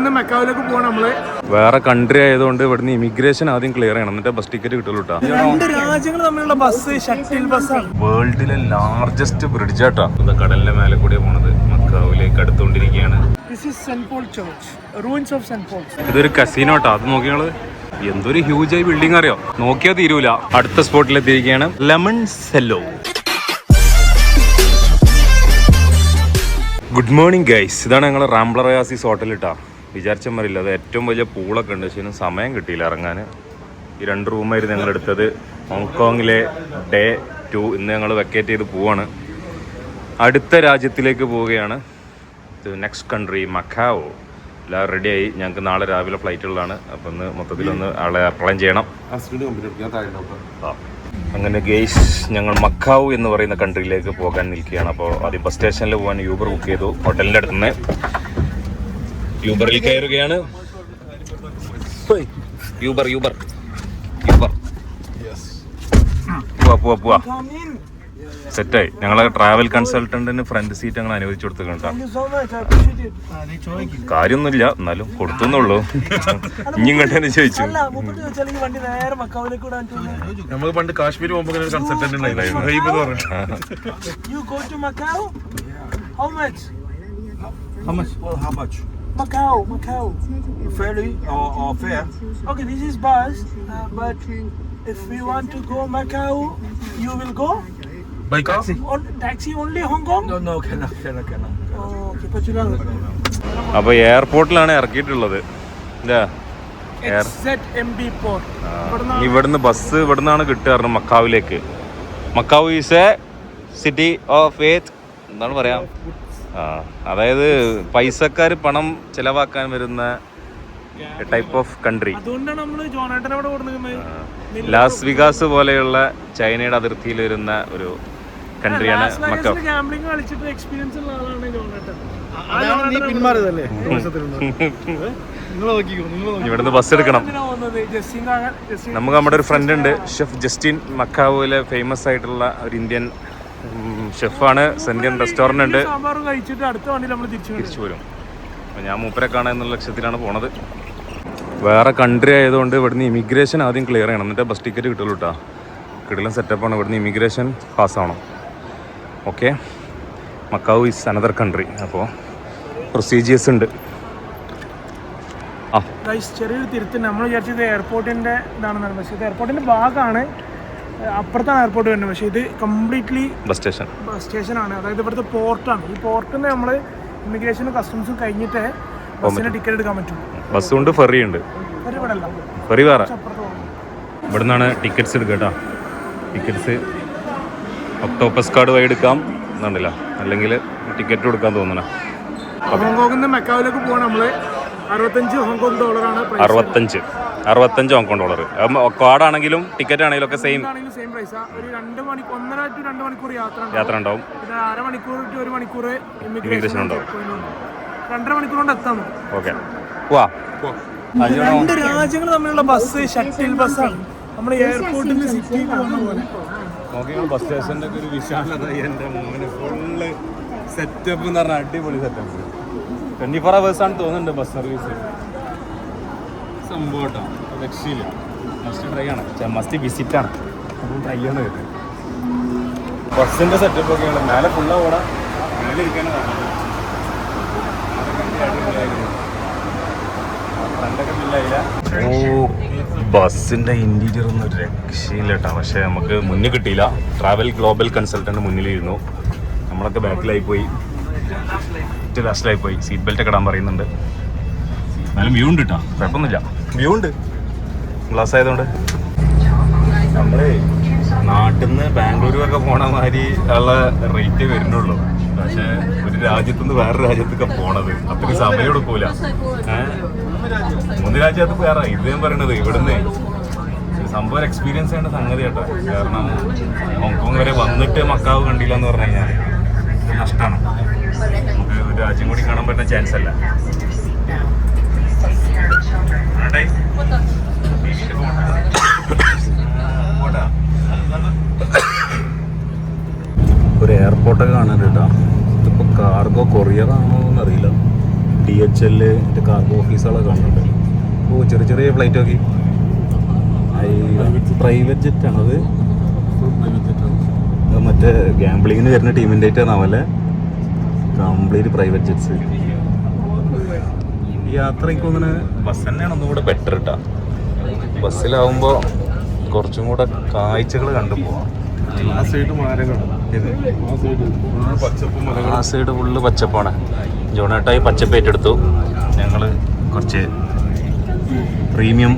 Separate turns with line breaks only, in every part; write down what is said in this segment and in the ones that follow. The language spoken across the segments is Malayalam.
ഹോങ്കോങ്ങിൽ നിന്ന് മെക്കാവിലേക്ക് പോകണം നമ്മള്.
വേറെ കൺട്രി ആയതുകൊണ്ട് ഇവിടുന്ന് ഇമിഗ്രേഷൻ ആദ്യം ക്ലിയർ ചെയ്യണം, എന്നിട്ട് ബസ് ടിക്കറ്റ് കിട്ടുള്ളൂ കേട്ടോ.
2 രാജ്യങ്ങൾ തമ്മിലുള്ള ബസ് ഷട്ടിൽ ബസ്സാണ്.
വേൾഡിലെ ലാർജസ്റ്റ് ബ്രിഡ്ജ് ആട്ടോ. കടലിന്റെ മേലെ കൂടെ പോണത് മക്കാവിലേക്ക് അടുത്തുകൊണ്ടിരിക്കുകയാണ്. ഇതൊരു കസീനോ കേട്ടോ. അത് നോക്കിയാള് എന്തൊരു ഹ്യൂജ് ആയി ബിൽഡിംഗ് അറിയോ, നോക്കിയാൽ തീരൂല. അടുത്ത സ്പോട്ടിലെത്തിയിരിക്കുകയാണ്, lemon cello. Good morning guys. ഇതാണ് ഞങ്ങൾ റാംബ്ലർ ഒയാസിസ് ഹോട്ടൽ ഇട്ടാ. വിചാരിച്ച മാറിയില്ല, അത് ഏറ്റവും വലിയ പൂളൊക്കെ ഉണ്ട്, പക്ഷേ സമയം കിട്ടിയില്ല ഇറങ്ങാൻ. ഈ 2 റൂമായിരുന്നു ഞങ്ങൾ എടുത്തത്. ഹോങ്കോങ്ങിലെ ഡേ 2 ഇന്ന് ഞങ്ങൾ വെക്കേറ്റ് ചെയ്ത് പോവാണ്. അടുത്ത രാജ്യത്തിലേക്ക് പോവുകയാണ്. Next country Macao. എല്ലാം റെഡിയായി. ഞങ്ങൾക്ക് നാളെ രാവിലെ ഫ്ലൈറ്റുള്ളതാണ്. അപ്പം ഇന്ന് മൊത്തത്തിലൊന്ന് ആളെ അപ്ലൈൻ ചെയ്യണം. അങ്ങനെ ഗെയ്സ് ഞങ്ങൾ മക്കാവു എന്ന് പറയുന്ന കൺട്രിയിലേക്ക് പോകാൻ നിൽക്കുകയാണ്. അപ്പോൾ ആദ്യം ബസ് സ്റ്റേഷനിൽ പോകാൻ യൂബർ ബുക്ക് ചെയ്തു. ഹോട്ടലിൻ്റെ അടുത്ത് നിന്ന് യൂബറിൽ കയറുകയാണ്. യൂബർ യൂബർ യൂബർ പോവാ സെറ്റായി. ഞങ്ങളെ ട്രാവൽ കൺസൾട്ടന്റിന് ഫ്രണ്ട് സീറ്റ് ഞങ്ങൾ അനുവദിച്ചു കൊടുത്തിട്ടുണ്ട്. കാര്യമൊന്നുമില്ല, എന്നാലും കൊടുത്തുന്നുള്ളൂ. ഇനിയും കണ്ടെന്ന് ചോദിച്ചു.
നമ്മൾ പണ്ട് കാശ്മീർ പോകുമ്പോൾ consultant
Macau. Ferry or fare? Okay, this is bus, but if we want to go Macau, you will go?
By car?
Taxi only Hong Kong? No, cannot. Oh, okay, but you know.
അപ്പോൾ എയർപോർട്ടിലാണ് ഇറക്കിയിട്ടുള്ളത്.
ZMB port.
ഇവിടുന്ന് ബസ് ഇവിടുന്നാണ് കിട്ടുക മക്കാവിലേക്ക്. Macau is a city of faith എന്താണ് പറയാ, അതായത് പൈസക്കാർ പണം ചെലവാക്കാൻ വരുന്ന type of country. Las Vegas പോലെയുള്ള ചൈനയുടെ അതിർത്തിയിൽ വരുന്ന ഒരു കൺട്രിയാണ് മക്കാവ്. ഇവിടുന്ന് ബസ് എടുക്കണം. നമുക്ക് നമ്മുടെ ഒരു ഫ്രണ്ട് ഉണ്ട്, ഷെഫ് ജസ്റ്റിൻ. മക്കാവുവിലെ ഫേമസ് ആയിട്ടുള്ള ഒരു ഇന്ത്യൻ ഷെഫാണ്. ഇന്ത്യൻ റെസ്റ്റോറൻ്റ് ഉണ്ട്. തിരിച്ചു പോരും. അപ്പോൾ ഞാൻ മൂപ്പരെ കാണാൻ എന്നുള്ള ലക്ഷ്യത്തിലാണ് പോണത്. വേറെ കൺട്രി ആയതുകൊണ്ട് ഇവിടുന്ന് ഇമിഗ്രേഷൻ ആദ്യം ക്ലിയർ ചെയ്യണം, എന്നിട്ട് ബസ് ടിക്കറ്റ് കിട്ടുള്ളൂ കേട്ടോ. കിടലൻ സെറ്റപ്പാണ്. ഇവിടുന്ന് ഇമിഗ്രേഷൻ പാസ്സാവണം. Okay, Macau is another country. അപ്പോൾ പ്രൊസീജിയേഴ്സ് ഉണ്ട്.
ചെറിയൊരു തിരുത്ത്. നമ്മൾ വിചാരിച്ചത് എയർപോർട്ടിൻ്റെ ഇതാണെന്നാണ്, പക്ഷേ ഇത് എയർപോർട്ടിൻ്റെ ഭാഗമാണ്. അപ്പുറത്താണ് എയർപോർട്ട് വരുന്നത്, പക്ഷേ ഇത് കംപ്ലീറ്റ്ലി ബസ് സ്റ്റേഷനാണ്. അതായത് ഇവിടുത്തെ പോർട്ടാണ്. ഈ പോർട്ടിൽ നിന്ന് നമ്മൾ ഇമിഗ്രേഷനും കസ്റ്റംസും കഴിഞ്ഞിട്ട് ബസ്സിന് ടിക്കറ്റ് എടുക്കാൻ പറ്റും.
ബസ് ഉണ്ട്, ഫെറി ഉണ്ട്. ഫെറി വേറെ. ഇവിടുന്നാണ് ടിക്കറ്റ്സ് എടുക്കുക കേട്ടോ. ടിക്കറ്റ്സ് ഒക്ടോപ്പസ് കാർഡ് വഴി എടുക്കാം എന്നുണ്ടല്ലോ, അല്ലെങ്കിൽ ടിക്കറ്റ് കൊടുക്കാൻ തോന്നണ.
ഹോങ്കോങ്ങിൽ നിന്ന് മെക്കാവിലേക്ക് പോകണം നമ്മൾ. 65 ഹോങ്കോങ് ഡോളറാണ്.
65 ഹോങ്കോങ് ഡോളർ. കാർഡാണെങ്കിലും ടിക്കറ്റ് ആണെങ്കിലും ഒക്കെ സെയിം
പ്രൈസാ. ഒരു 1.5 to 2 മണിക്കൂർ
യാത്ര ഉണ്ടാവും.
പിന്നെ 1/2 മണിക്കൂർ to 1 മണിക്കൂർ
ഇമിഗ്രേഷൻ ഉണ്ടാവും.
2.5 മണിക്കൂർ കൊണ്ട് എത്താം.
ഓക്കെ,
2 രാജ്യങ്ങൾ തമ്മിലുള്ള ബസ് ഷട്ടിൽ ബസ്സാണ്. നമ്മൾ എയർപോർട്ടിൽ നിന്ന് സിറ്റിയിൽ പോകുന്ന പോലെ.
ബസ് സ്റ്റേഷൻ്റെ ഒക്കെ ഒരു വിശാലത, എൻ്റെ മോന് ഫുള്ള് സെറ്റപ്പ് എന്ന് പറഞ്ഞാൽ അടിപൊളി സെറ്റപ്പ്. 24 hours ആണ് തോന്നുന്നുണ്ട് ബസ് സർവീസ്. സംഭവം കേട്ടോ, രക്ഷയില്ല. മസ്റ്റ് ട്രൈ ആണ്, മസ്റ്റ് വിസിറ്റ് ആണ്. അപ്പം ട്രൈ ആണ് വരുന്നത്. ബസ്സിൻ്റെ സെറ്റപ്പ് ഒക്കെയാണ്. മേലെ ഫുള്ള് ഓടാം, മേലെ ഇരിക്കാനാണ് പറഞ്ഞത്. ബസ്സിൻ്റെ ഇൻറ്റീരിയർ ഒന്നും ഒരു രക്ഷയില്ല കേട്ടോ. പക്ഷേ നമുക്ക് മുന്നിൽ കിട്ടിയില്ല. ട്രാവൽ ഗ്ലോബൽ കൺസൾട്ടൻ്റ് മുന്നിലിരുന്നു, നമ്മളൊക്കെ ബാക്കിലായി പോയി, ലാസ്റ്റിലായി പോയി. സീറ്റ് ബെൽറ്റ് ഒക്കെ ഇടാൻ പറയുന്നുണ്ട്. എന്നാലും വ്യൂ ഉണ്ട് കേട്ടോ, കുഴപ്പമൊന്നുമില്ല. വ്യൂ ഉണ്ട്, ഗ്ലാസ് ആയതുകൊണ്ട്. നമ്മളേ നാട്ടിൽ നിന്ന് ബാംഗ്ലൂരൊക്കെ പോണ മാതിരി ഉള്ള റേറ്റ് വരുന്നുള്ളൂ. പക്ഷേ ഒരു രാജ്യത്തുനിന്ന് വേറെ രാജ്യത്തൊക്കെ പോണത് അത്രയും സമയം എടുക്കൂല. 3 രാജ്യത്ത് വേറെ. ഇത് ഞാൻ പറയണത് ഇവിടുന്ന് സംഭവം എക്സ്പീരിയൻസ് ചെയ്യേണ്ട സംഗതി കേട്ടോ. കാരണം ഹോങ്കോങ് വരെ വന്നിട്ട് മക്കാവ് കണ്ടില്ല എന്ന് പറഞ്ഞു കഴിഞ്ഞാൽ നഷ്ടമാണ്. നമുക്ക് ഒരു രാജ്യം കൂടി കാണാൻ പറ്റുന്ന ചാൻസ് അല്ല. ഒരു എയർപോർട്ടൊക്കെ കാണാൻ കേട്ടോ. ഇതിപ്പോൾ കാർഗോ കൊറിയർ ആണോ എന്നറിയില്ല. DHL കാർഗോ ഓഫീസുകളൊക്കെ കാണുന്നുണ്ട്. ഓ ചെറിയ ചെറിയ ഫ്ലൈറ്റ് നോക്കി, പ്രൈവറ്റ് ജെറ്റാണത്. മറ്റേ ഗാംബ്ലിങ്ങിന് വരുന്ന ടീമിൻ്റെ ആയിട്ടാണാവല്ലേ, കംപ്ലീറ്റ് പ്രൈവറ്റ് ജെറ്റ്സ്. ഈ യാത്ര എനിക്ക് തോന്നുന്നു ബസ് തന്നെയാണ് ഒന്നും കൂടെ ബെറ്റർ കേട്ടോ. ബസ്സിലാവുമ്പോൾ കുറച്ചും കൂടെ കാഴ്ചകൾ കണ്ടു പോവാം.
ആ സൈഡ് മരങ്ങൾ,
ആ സൈഡ് ഫുള്ള് പച്ചപ്പാണ്. ജോണേട്ടായി പച്ചപ്പ് ഏറ്റെടുത്തു. ഞങ്ങൾ കുറച്ച് പ്രീമിയം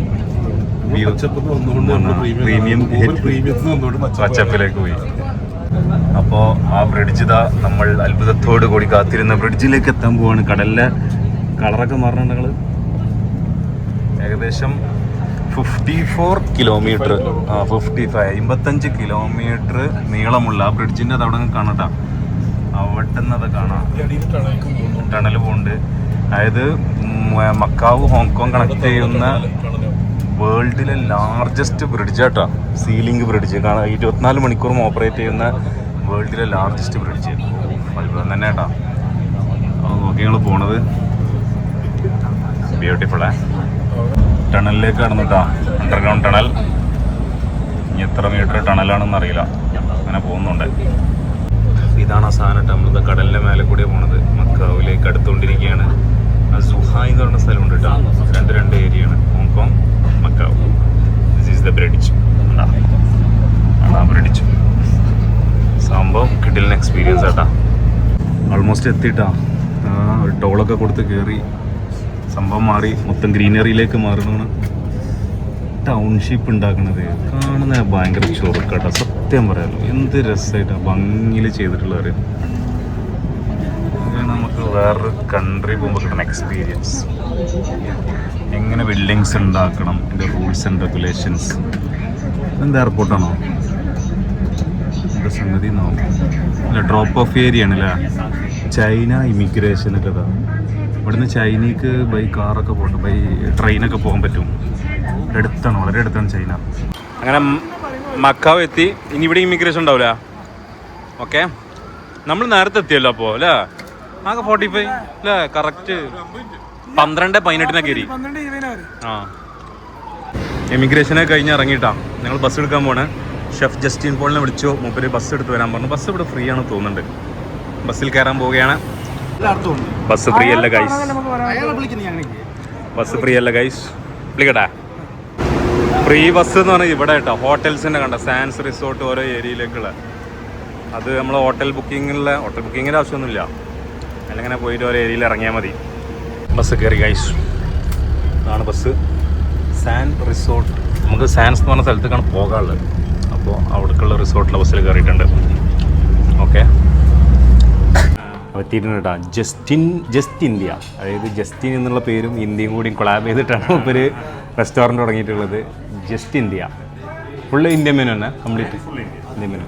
പച്ചപ്പിലേക്ക് പോയി. അപ്പോൾ ആ ബ്രിഡ്ജ് ഇതാ നമ്മൾ അത്ഭുതത്തോടു കൂടി കാത്തിരുന്ന ബ്രിഡ്ജിലേക്ക് എത്താൻ പോവാണ്. കടലിലെ കളറൊക്കെ മാറണുണ്ടെങ്കിൽ ഏകദേശം 54 കിലോമീറ്റർ 55 കിലോമീറ്റർ നീളമുള്ള ആ ബ്രിഡ്ജിൻ്റെ അത് അവിടെ കാണട്ടാ. അവിടെ നിന്ന് അത് കാണാം, ടണൽ പോകുന്നുണ്ട്. അതായത് മക്കാവ് ഹോങ്കോങ് കണക്ട് ചെയ്യുന്ന വേൾഡിലെ ലാർജസ്റ്റ് ബ്രിഡ്ജ് ആട്ടാ. സീലിംഗ് ബ്രിഡ്ജ് കാണാം, 24 മണിക്കൂറും ഓപ്പറേറ്റ് ചെയ്യുന്ന വേൾഡിലെ ലാർജസ്റ്റ് ബ്രിഡ്ജ്. അത്ഭുതം തന്നെ കേട്ടാ. നോക്കി ഞങ്ങൾ പോണത് ബ്യൂട്ടിഫുള്ളേ. ടണലിലേക്ക് കടന്നിട്ടാ, അണ്ടർഗ്രൗണ്ട് ടണൽ. ഇനി എത്ര മീറ്റർ ടണലാണെന്ന് അറിയില്ല, അങ്ങനെ പോകുന്നുണ്ട്. ഇതാണ് ആ സാധനം. നമ്മളിത് കടലിൻ്റെ മേലെ കൂടെ പോണത്. മക്കാവിലേക്ക് അടുത്തുകൊണ്ടിരിക്കുകയാണ്. സുഹായ് എന്ന് പറഞ്ഞ സ്ഥലമുണ്ട് കേട്ടോ. രണ്ട് ഏരിയയാണ്, Hong Kong, macaw. This is the bridge. ആ ബ്രിഡ്ജ് സംഭവം കിഡിലിന് എക്സ്പീരിയൻസ് ആട്ടാ. ഓൾമോസ്റ്റ് എത്തിയിട്ടാ. ഒരു ടോളൊക്കെ കൊടുത്ത് കയറി സംഭവം മാറി, മൊത്തം ഗ്രീനറിയിലേക്ക് മാറണമാണ്. ടൗൺഷിപ്പ് ഉണ്ടാക്കണത് കാണുന്ന ഭയങ്കര ചൊറുക്കാട്ടോ, സത്യം പറയാലോ. എന്ത് രസമായിട്ടാണ് ഭംഗിയിൽ ചെയ്തിട്ടുള്ളവർ. നമുക്ക് വേറൊരു കൺട്രി പോകുമ്പോൾ കിട്ടുന്ന എക്സ്പീരിയൻസ്, എങ്ങനെ ബിൽഡിങ്സ് ഉണ്ടാക്കണം, അതിൻ്റെ റൂൾസ് ആൻഡ് റെഗുലേഷൻസ്. എന്താ എയർപോർട്ടാണോ എന്താ സംഗതി എന്നോ? അല്ല, ഡ്രോപ്പ് ഓഫ് ഏരിയ ആണല്ലേ. ചൈന ഇമിഗ്രേഷനൊക്കെ ഇതാ. ഇവിടുന്ന് ചൈനയ്ക്ക് ബൈ കാറൊക്കെ പോകണം, ബൈ ട്രെയിനൊക്കെ പോകാൻ പറ്റും. അടുത്താണ്, വളരെ അടുത്താണ് ചൈന. അങ്ങനെ മക്കാവ് എത്തി. ഇനി ഇവിടെ ഇമിഗ്രേഷൻ ഉണ്ടാവില്ല. ഓക്കെ, നമ്മൾ നേരത്തെ എത്തിയല്ലോ അപ്പോൾ അല്ലേ? ആകെ 45 അല്ലേ? കറക്റ്റ് 12:18 കയറി. ആ, ഇമിഗ്രേഷനെ കഴിഞ്ഞ് ഇറങ്ങിയിട്ടാ ഞങ്ങൾ ബസ് എടുക്കാൻ പോണേ. ഷെഫ് ജസ്റ്റിൻ പോളിനെ വിളിച്ചു, മൂപ്പര് ബസ് എടുത്ത് വരാൻ പറഞ്ഞു. ബസ് ഇവിടെ ഫ്രീ ആണ് തോന്നുന്നുണ്ട്. ബസ്സിൽ കയറാൻ പോവുകയാണ്. ബസ് ഫ്രീ അല്ല ഗൈസ്, ബസ് ഫ്രീ അല്ല ഗൈസ്. വിളിക്കട്ടെ. ഫ്രീ ബസ് എന്ന് പറഞ്ഞാൽ ഇവിടെ കേട്ടോ, ഹോട്ടൽസിൻ്റെ കണ്ട സാൻസ് റിസോർട്ട് ഓരോ ഏരിയയിലേക്കുള്ള. അത് നമ്മൾ ഹോട്ടൽ ബുക്കിങ്ങിൻ്റെ ആവശ്യമൊന്നുമില്ല. അല്ലെങ്കിൽ പോയിട്ട് ഓരോ ഏരിയയിൽ ഇറങ്ങിയാൽ മതി. ബസ് കയറി ഗൈസ്. ഇതാണ് ബസ്. San resort. നമുക്ക് സാൻസ് എന്ന് പറഞ്ഞ സ്ഥലത്തേക്കാണ് പോകാനുള്ളത്. അപ്പോൾ അവിടേക്കുള്ള റിസോർട്ടിലെ ബസ്സിൽ കയറിയിട്ടുണ്ട്. ഓക്കെ, പറ്റിയിട്ടുണ്ട് കേട്ടോ. ജസ്റ്റ് ഇന്ത്യ, അതായത് ജസ്റ്റിൻ എന്നുള്ള പേരും ഇന്ത്യയും കൂടി കൊളാബ് ചെയ്തിട്ടാണ് ഇപ്പോൾ ഒരു റെസ്റ്റോറൻറ്റ് തുടങ്ങിയിട്ടുള്ളത്. Just India. Full Indian menu തന്നെ, കംപ്ലീറ്റ് ഇന്ത്യൻ മെനു.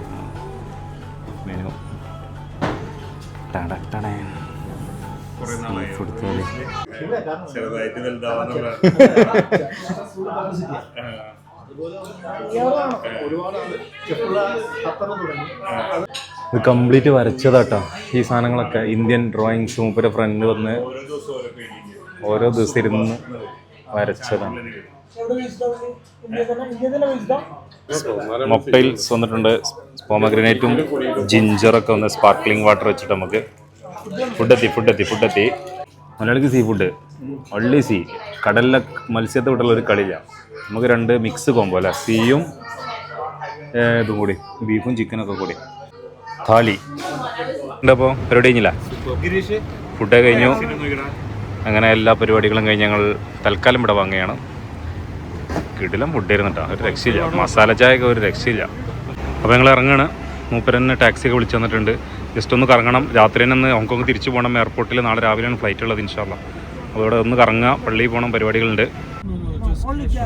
ഇത് കംപ്ലീറ്റ് വരച്ചതാട്ടോ. ഈ സാധനങ്ങളൊക്കെ ഇന്ത്യൻ ഡ്രോയിങ്സ് മൂപ്പര് ഫ്രണ്ട് വന്ന് ഓരോ ദിവസം ഇരുന്ന് വരച്ചതാണ്. മൊക്ടെയിൽസ് വന്നിട്ടുണ്ട്. പോമഗ്രനേറ്റും ജിഞ്ചറൊക്കെ വന്ന് സ്പാർക്ലിംഗ് വാട്ടർ വെച്ചിട്ട് നമുക്ക് ഫുഡെത്തി. മലയാളിക്ക് സീ ഫുഡ് ഒള്ളി സീ. കടലിലെ മത്സ്യത്തെ വിട്ടുള്ള ഒരു കളിയില്ല. നമുക്ക് 2 മിക്സ് കോമ്പോ അല്ലേ, സീയും ഇതും കൂടി, ബീഫും ചിക്കനൊക്കെ കൂടി. താലി ഉണ്ടപ്പോൾ പരിപാടി കഴിഞ്ഞില്ല, ഫുഡ് കഴിഞ്ഞു. അങ്ങനെ എല്ലാ പരിപാടികളും കഴിഞ്ഞ് ഞങ്ങൾ തൽക്കാലം ഇവിടെ വാങ്ങുകയാണ്. കിടിലം ഫുഡ് ആയിരുന്നു കേട്ടോ, ഒരു രക്ഷയില്ല. മസാല ചായയൊക്കെ ഒരു രക്ഷയില്ല. അപ്പോൾ ഞങ്ങൾ ഇറങ്ങുകയാണ്. മൂപ്പരന്നെ ടാക്സിയൊക്കെ വിളിച്ചു വന്നിട്ടുണ്ട്. ജസ്റ്റ് ഒന്ന് കറങ്ങണം. രാത്രി തന്നെ ഹോങ്കോങ് തിരിച്ചു പോകണം. എയർപോർട്ടിൽ നാളെ രാവിലെയാണ് ഫ്ലൈറ്റ് ഉള്ളത് ഇൻഷാല്ലാ. അപ്പോൾ ഇവിടെ ഒന്ന് കറങ്ങുക, പള്ളിയിൽ പോകണം, പരിപാടികളുണ്ട്.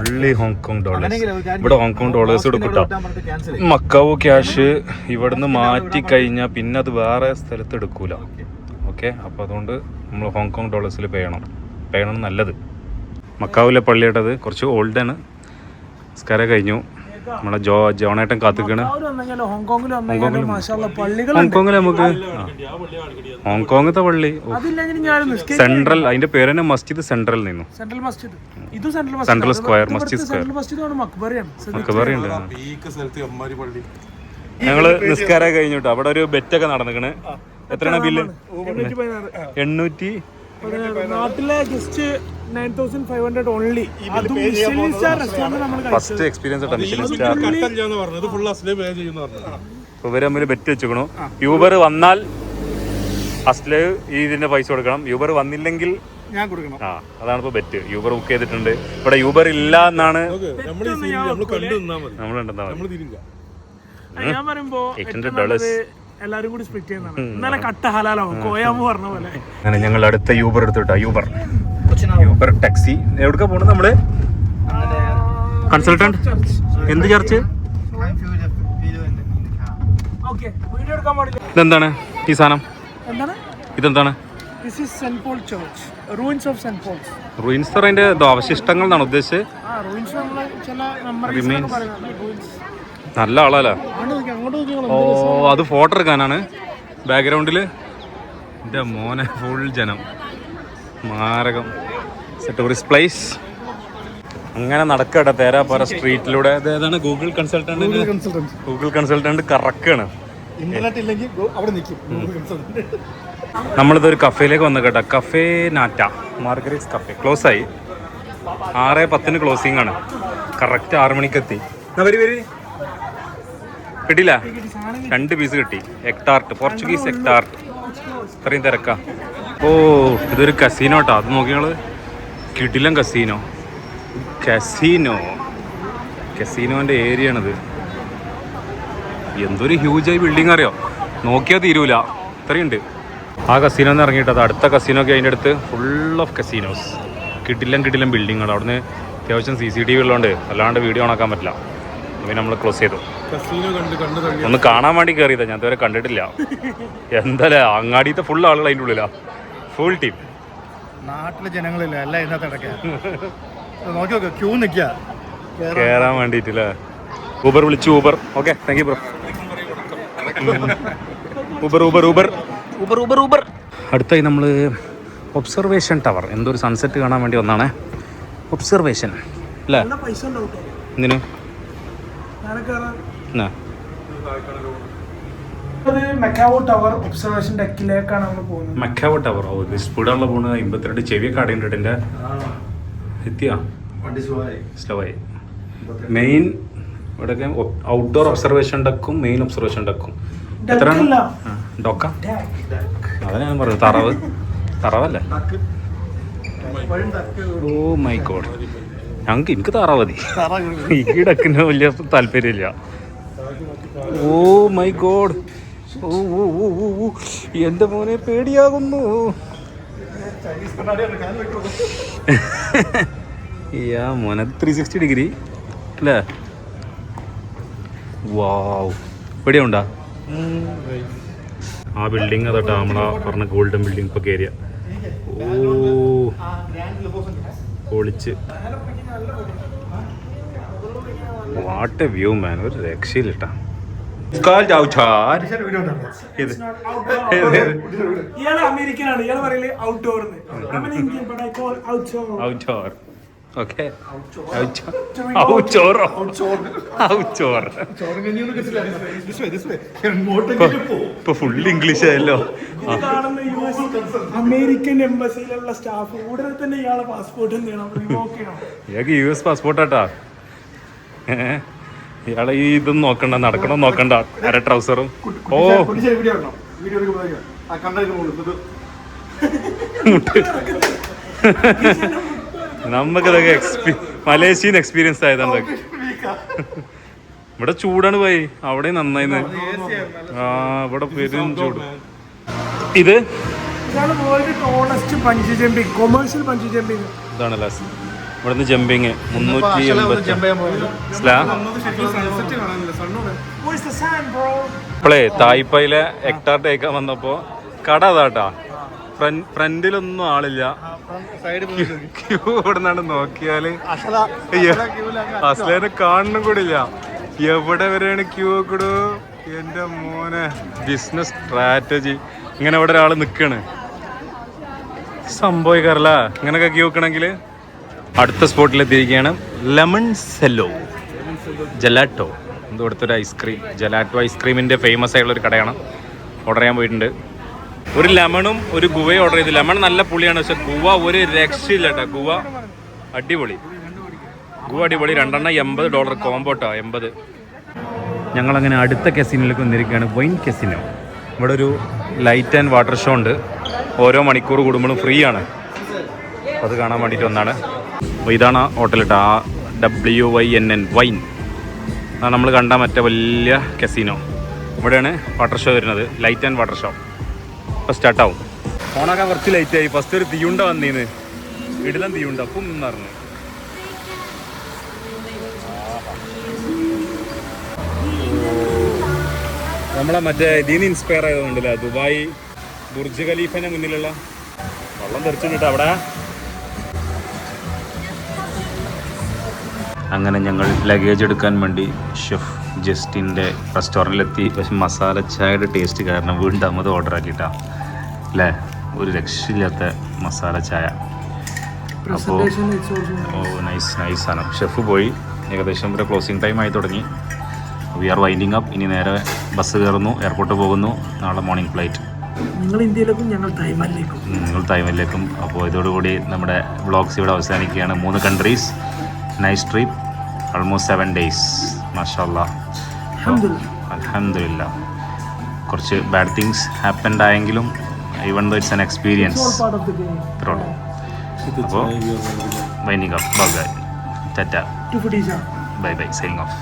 Fully Hong Kong dollars. ഇവിടെ ഹോങ്കോങ് ഡോളേഴ്സ് ഇവിടെ കിട്ടാം. മക്കാവോ ക്യാഷ് ഇവിടുന്ന് മാറ്റി കഴിഞ്ഞാൽ പിന്നെ അത് വേറെ സ്ഥലത്ത് എടുക്കൂല. ഓക്കെ, അപ്പോൾ അതുകൊണ്ട് നമ്മൾ ഹോങ്കോങ് ഡോളേഴ്സിൽ പേയണം നല്ലത്. മക്കാവിലെ പള്ളിയായിട്ടത് കുറച്ച് ഓൾഡാണ്. നിസ്കാരം കഴിഞ്ഞു. നമ്മളെ ജോണേട്ടൻ കാത്തിക്കണ്.
ഹോങ്കോങ്ങിൽ
ഹോങ്കോങ്ങിൽ നമുക്ക് ഹോങ്കോങ്ങത്തെ പള്ളി സെൻട്രൽ, അതിന്റെ പേര് തന്നെ മസ്ജിദ് സെൻട്രൽ നിന്നു. സെൻട്രൽ സ്ക്വയർ, മസ്ജിദ് സ്ക്വയർ, മക്ബറയുണ്ട്. ഞങ്ങള് നിസ്കാരം കഴിഞ്ഞിട്ട് അവിടെ ഒരു ബെറ്റൊക്കെ നടന്നിക്കണ്. എത്രയാണ് ബില്ല്? 800.
നാട്ടിലെ just 9,500 only.
First experience Michelin star. ഇവര് തമ്മിൽ ബെറ്റ് വെച്ചിക്കണു. യൂബർ വന്നാൽ അസ്ല് ഇതിന്റെ പൈസ കൊടുക്കണം, യൂബർ വന്നില്ലെങ്കിൽ
ഞാൻ കൊടുക്കണം.
അതാണ് ഇപ്പൊ ബെറ്റ്. യൂബർ ബുക്ക് ചെയ്തിട്ടുണ്ട്. ഇവിടെ യൂബർ ഇല്ല എന്നാണ്
ഞാൻ പറയുമ്പോ $800 എല്ലാരും കൂടി സ്പ്ലിറ്റ് ചെയ്യുന്നതാണ്. ഇന്നലെ കട്ട ഹലാലാവും കോയാമ പറഞ്ഞ പോലെ.
അങ്ങനെ ഞങ്ങൾ അടുത്ത യൂബർ എടുത്തിട്ടാ. Uber taxi. എവിടേക്കാ പോണത് നമ്മള്? കൺസൾട്ടന്റ് എന്ത് ചർച്ച്? ഇതെന്താണ് ഈ സാധനം? ഇതെന്താണ്? റൂയിൻസ് അതിന്റെ അവശിഷ്ടങ്ങൾ എന്നാണ് ഉദ്ദേശിച്ചത്. നല്ല ആളല്ല. ഓ, അത് ഫോട്ടോ എടുക്കാനാണ് ബാക്ക്ഗ്രൗണ്ടില്. എൻ്റെ മോനെ ഫുൾ ജനം, മാരകം. Tourist place. അങ്ങനെ നടക്കട്ടെ തേരാപ്പാറ സ്ട്രീറ്റിലൂടെ. ഏതാണ് ഗൂഗിൾ കൺസൾട്ടന്റ് കറക്കാണ്. നമ്മളിതൊരു കഫേയിലേക്ക് വന്നു കേട്ടോ. കഫേ നാറ്റ മാർഗരീറ്റ്സ് കഫേ ക്ലോസ് ആയി. 6:10 ക്ലോസിംഗ് ആണ്. കറക്റ്റ് 6 മണിക്ക് എത്തി. കിട്ടില്ല, 2 പീസ് കിട്ടി. എക്ടാർട്ട്, പോർച്ചുഗീസ് എക്ടാർട്ട്. ഇത്രയും തിരക്കാ. ഓ, ഇതൊരു കസീനോ കേട്ടോ. അത് നോക്കിയാള് കിടിലം കസീനോന്റെ ഏരിയ ആണിത്. എന്തൊരു ഹ്യൂജായി ബിൽഡിംഗ് അറിയോ, നോക്കിയാൽ തീരൂല, ഇത്രയുണ്ട്. ആ കസീനോന്ന് ഇറങ്ങിയിട്ടത് അടുത്ത കസീനോ ഒക്കെ അതിൻ്റെ അടുത്ത് ഫുൾ ഓഫ് കസീനോസ്. കിടിലം ബിൽഡിങ്ങുകൾ. അവിടുന്ന് അത്യാവശ്യം CCTV ഉള്ളതുകൊണ്ട് അല്ലാണ്ട് വീഡിയോ ഓണാക്കാൻ പറ്റില്ല. പിന്നെ നമ്മൾ ക്ലോസ് ചെയ്തു. ഒന്ന് കാണാൻ വേണ്ടി കയറിയതാ, ഞാൻ ഇതുവരെ കണ്ടിട്ടില്ല. എന്തായാലും അങ്ങാടിയത്തെ ഫുൾ ആളുകൾ അതിൻ്റെ ഉള്ളിലാ, ഫുൾ ടീം.
നാട്ടിലെ ജനങ്ങളില്ല, എല്ലാം ഇതിനകത്ത് നോക്കി ക്യൂ നിൽക്കുക
കയറാൻ വേണ്ടിയിട്ടില്ലേ. ഊബർ വിളിച്ചു. Uber okay, thank you bro. Uber. അടുത്തായി നമ്മൾ ഒബ്സർവേഷൻ ടവർ, എന്തോ ഒരു സൺസെറ്റ് കാണാൻ വേണ്ടി വന്നാണ്. ഒബ്സർവേഷൻ അല്ലേ? എന്തിനു?
മക്കാവോ ടവർ ഒബ്സർവേഷൻ ഡെക്കിലേക്കാണ് നമ്മൾ പോകുന്നത്.
മക്കാവോ ടവർ സ്പീഡാണല്ലോ പോകുന്നത്. 52 ചെവിയൊക്കെ അടയുന്നുണ്ട്. എൻ്റെ എത്തിയാ സ്ലോ ആയി. മെയിൻ ഇവിടെയൊക്കെ ഔട്ട്ഡോർ ഒബ്സർവേഷൻ ഡെക്കും മെയിൻ ഒബ്സർവേഷൻ ഡെക്കും. എത്രയാണ് ഡോക്ക? അതാ ഞാൻ പറഞ്ഞു, താറാവല്ലേ? ഓ മൈ ഗോഡ്, എനിക്ക് താറാവ് മതി. ഈ ഡക്കിന് വലിയ താല്പര്യമില്ല. ഓ മൈ ഗോഡ്, ഓ എൻ്റെ മോനെ പേടിയാകുന്നു. മോനെ 360 ഡിഗ്രി അല്ലേ? വാവ്, പേടിയുണ്ടാ? ആ ബിൽഡിങ് അതാ നമ്മളാ പറഞ്ഞ ഗോൾഡൻ ബിൽഡിംഗ് ഇപ്പോൾ കയറിയ. ഓ പൊളിച്ച്. വാട്ട് എ വ്യൂ മാൻ, ഒരു രക്ഷയിലിട്ടാ.
അമേരിക്കനാണ്, ഇയാൾ പറയല് ഔട്ട്ഡോർ.
ഓക്കെ, ഇപ്പൊ ഫുൾ ഇംഗ്ലീഷ് ആയല്ലോ.
അമേരിക്കൻ എംബസിയിലുള്ള സ്റ്റാഫ് ഉടനെ തന്നെ ഇയാളെ പാസ്പോർട്ട്
ഇയാൾക്ക് US പാസ്പോർട്ടാട്ടാ. ഇയാളെ ഈ ഇതൊന്നും നോക്കണ്ട, നടക്കണം നോക്കണ്ട. അര ട്രൗസറും. ഓ നമുക്കിതൊക്കെ മലേഷ്യൻ എക്സ്പീരിയൻസ് ആയതാണ്. ഇവിടെ ചൂടാണ് പോയി, അവിടെ നന്നായിന്ന്. ഇവിടെ പെരും ചൂട്. ഇത് ഇതാണല്ലേ ഇവിടുന്ന് ജമ്പിങ് 380. ഇപ്പോളേ തായ്പയിലെ എക്ടാർട്ട് കഴിക്കാൻ വന്നപ്പോ കട അതാട്ടാ. ഫ്രണ്ടിലൊന്നും ആളില്ല. ക്യൂ ഇവിടെ നിന്നാണ് നോക്കിയാല് അസ്ലേനെ കാണണം കൂടില്ല. എവിടെ വരെയാണ് ക്യൂ നോക്കടോ എൻ്റെ മോനെ. Business strategy. ഇങ്ങനെ ഇവിടെ ഒരാൾ നിൽക്കാണ്. സംഭവിക്കാറില്ല ഇങ്ങനെയൊക്കെ ക്യൂ വെക്കണമെങ്കിൽ. അടുത്ത സ്പോട്ടിലെത്തിയിരിക്കുകയാണ്. Lemon Cello gelato. ഇവിടുത്തെ ഒരു ഐസ്ക്രീം, ജലാറ്റോ ഐസ്ക്രീമിൻ്റെ ഫേമസ് ആയിട്ടുള്ള ഒരു കടയാണ്. ഓർഡർ ചെയ്യാൻ പോയിട്ടുണ്ട്. ഒരു ലെമണും ഒരു ഗുവയും ഓർഡർ ചെയ്തു. ലെമൺ നല്ല പുളിയാണ്, പക്ഷെ ഗുവ ഒരു രക്ഷയില്ല കേട്ടോ. ഗുവ അടിപൊളി, ഗുവ അടിപൊളി. $2.80 കോമ്പോട്ടോ 80. ഞങ്ങളങ്ങനെ അടുത്ത കസിനോയിലേക്ക് വന്നിരിക്കുകയാണ്. വൈൻ കസിനോ. ഇവിടെ ഒരു ലൈറ്റ് ആൻഡ് വാട്ടർ ഷോ ഉണ്ട്. ഓരോ മണിക്കൂർ കൂടുമ്പോഴും ഫ്രീ ആണ്. അത് കാണാൻ വേണ്ടിയിട്ട് വന്നാണ്. അപ്പോൾ ഇതാണ് ഹോട്ടൽ കേട്ടോ. WYNN wine. അതാണ് നമ്മൾ കണ്ട മറ്റേ വലിയ കസിനോ. ഇവിടെയാണ് വാട്ടർ ഷോ വരുന്നത്. ലൈറ്റ് ആൻഡ് വാട്ടർ ഷോ ഇപ്പോൾ സ്റ്റാർട്ടാവും. ഓണാക്കാൻ കുറച്ച് ലൈറ്റായി. ഫസ്റ്റ് ഒരു തീയുണ്ട വന്നീന്ന്. ഇടലം തീയുണ്ട അപ്പം എന്ന് പറഞ്ഞു. നമ്മളെ മറ്റേ ഇതിന് ഇൻസ്പയർ ആയതുകൊണ്ടല്ലേ, ദുബായ് ബുർജ് ഖലീഫിന് മുന്നിലുള്ള വെള്ളം തെറിച്ചിട്ട് അവിടെ. അങ്ങനെ ഞങ്ങൾ ലഗേജ് എടുക്കാൻ വേണ്ടി ഷെഫ് ജസ്റ്റിൻ്റെ റെസ്റ്റോറൻറ്റിലെത്തി. പക്ഷെ മസാല ചായയുടെ ടേസ്റ്റ് കാരണം വീണ്ടും അത് ഓർഡർ ആക്കിയിട്ടാ അല്ലേ. ഒരു രക്ഷയില്ലാത്ത മസാല ചായ. അപ്പോൾ നൈസാണ്. ഷെഫ് പോയി. ഏകദേശം ഒരു ക്ലോസിങ് ടൈം ആയി തുടങ്ങി. We are winding up. ഇനി നേരെ ബസ് കയറുന്നു, എയർപോർട്ട് പോകുന്നു. നാളെ മോർണിംഗ് ഫ്ലൈറ്റ്.
നിങ്ങൾ ഇന്ത്യയിലേക്കും ഞങ്ങൾ
തായ്വാനിലേക്കും. അപ്പോൾ ഇതോടുകൂടി നമ്മുടെ വ്ളോഗ്സ് ഇവിടെ അവസാനിക്കുകയാണ്. 3 countries, nice trip, almost 7 days. മാഷാല്ലാ, അൽഹംദുലില്ലാ. കുറച്ച് ബാഡ് തിങ്സ് ഹാപ്പൻഡ് ആയെങ്കിലും even though it's an experience. ഇത്രയുള്ളൂ. അപ്പോൾ winding up. Bye bye, signing of.